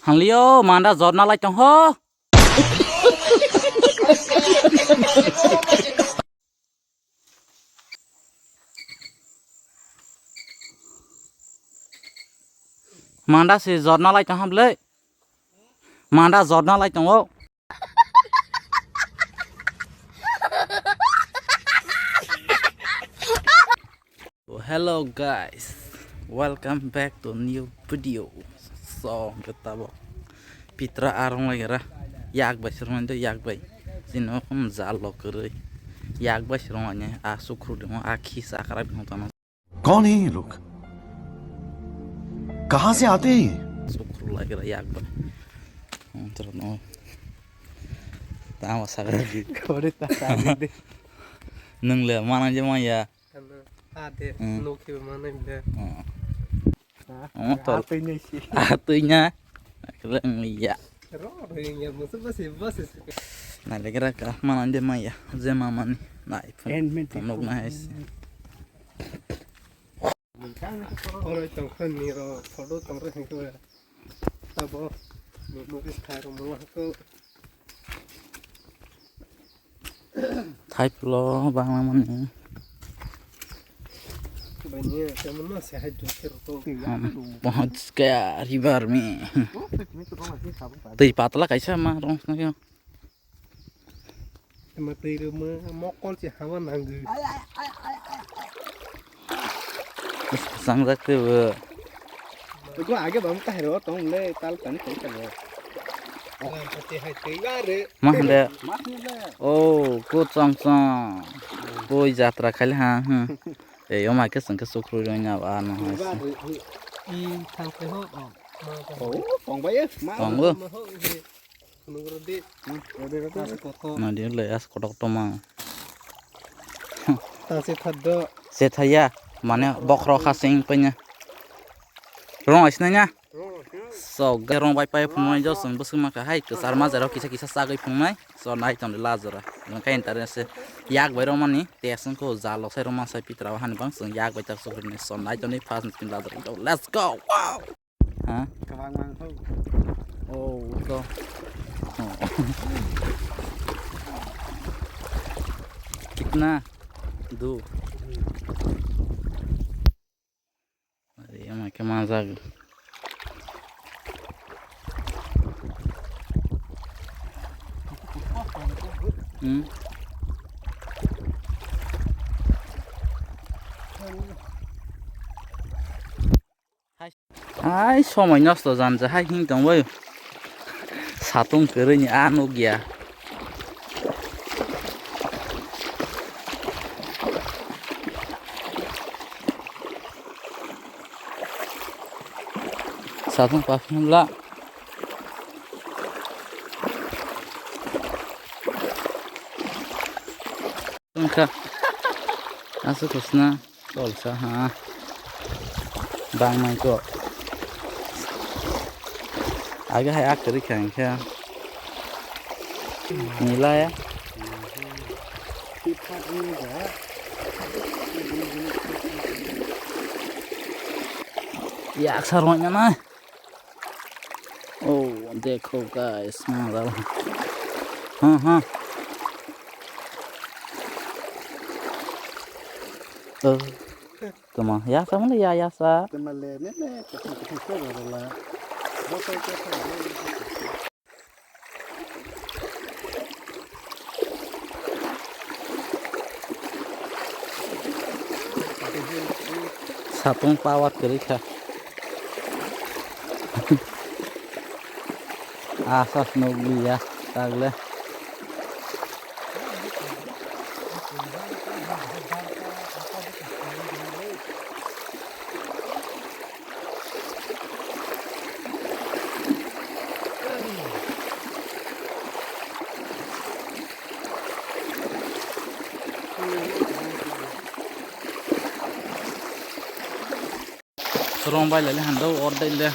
hàng liêu mà đã giọt nó lại trong hố mà đã sẽ giọt nó lại trong hầm lệ mà đã giọt nó lại trong hố. Hello guys, welcome back to new video. So kita bawa pitra arong lagi ra, yak basirman itu yak bay, sini aku jalo kiri, yak basirmannya asuk rudeng, akhi sakarab nonton. कौन है ये लोग कहाँ से आते हैं Asuk lagi ra yak bay, terus no, tahu sakarab. Kau dah tahu deh. Neng le mana aja mah ya. Ada, nuki mana ini? Tol. Atunya sih. Atunya, keren iya. Roh, ini musuh basi. Nah, kira kira mana aja mah ya, zema mana nih, Nnai. Penuh nahis. Orang itu kan niro, foto tangre itu ya. Tabo, nulis karo mulah tu. Type lo bang mana nih. Banyak, cuman masih ada jokir tu. पहुंच गया river में तो ये पातला कैसा मार रहा हूँ क्या Mati rumah mokol sih hawa nanggu. संग रखते हुए Gua आगे बम का हेरो तो ले ताल तन से चलो. Pati hai tengah re. मह ले ओ को चंग कोई यात्रा खाली हाँ ए यो माके संग सुखरू जो ना आना है I thang ke ho. Oh, phong bay ma. Phong bu. Nunggu di. Ada kota. ना dia ले as kotak to ma Tasih thado. से थया माने बखरो खासिंग पnya rong isnanya so garong bai pai phumai jo sung busung maka hai ke sarma zaro kisa sagai phumai so nai ton lazara nang kain tare se yak bai romani te sung ko jalo sai roma sai pitra han bang sung yak bai tak so ni so nai ton ni fast tin lazara go let's go wow ha Kawang mang ho. oh go कितना दो अरे मैं क्या मजा hai so mày nhớ số dàn giờ hai hình đồng với sao tung cứ như ăn nó kìa sao tung pa phun la tung ka asu kusna tol sa ha bang mai ko aga hai akri khan kha nila ya Sifat ini ya. ya aksar banyak na oh dekho guys mara ha tama ya sama le ya sa Temale nene, kita rolai. Bosai kita. Satung pawat kiri kah asas nugi ya tagle serong bay lele handau order le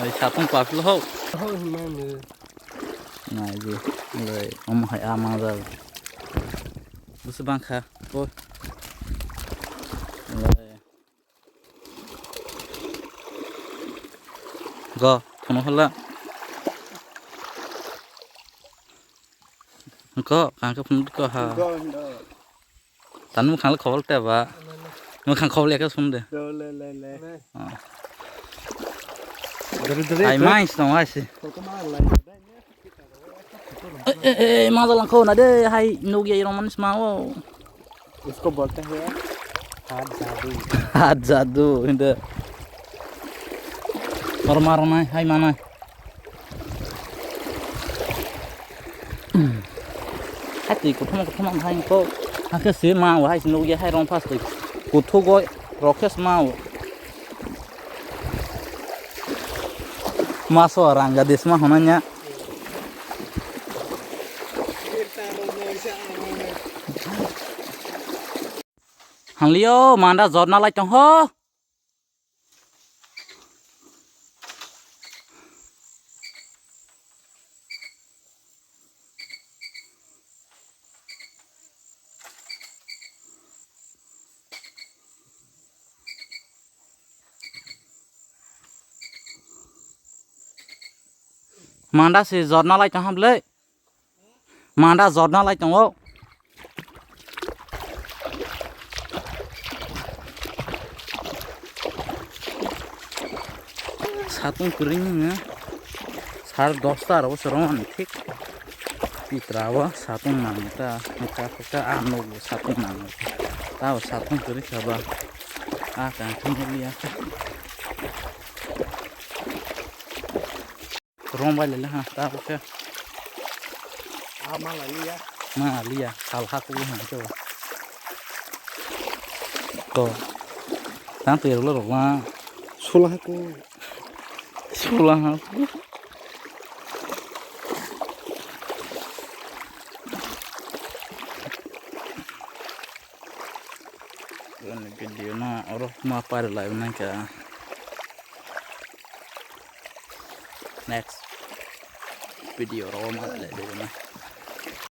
Rồi satung pa lo ho Oh, mana? này gì rồi ông hãy ama rồi bữa sau băng khá thôi rồi go phun hola có khang cái phun có ha tán mu khang là khóแต่ว่าmu khang khóเลยก็phun de ai mais não ai se mas lang khô na de hai nu ye roman mau इसको बोलते हैं हाथ जादू इंदे और मारो ना hai mana hati ku thong hai ko ha ke se ma wa hai nu ye hai rong pas ku thu go rokes mau maso rangga desma honanya hàng liêu mà đã giọt nó lại trong hố mà đã sẽ giọt nó lại trong hầm lệ mà đã giọt nó lại trong hố satu keringnya sar dostar awas roman tik pitra awas satu nangta muka anu satu nang tahu satu kering coba akan lihat romba lele ha tahu ke ma lihat hal haku ha coba ko tampil lu rumah सुलह को sulang aku ini video na orang mau apa live nanti next video orang mau live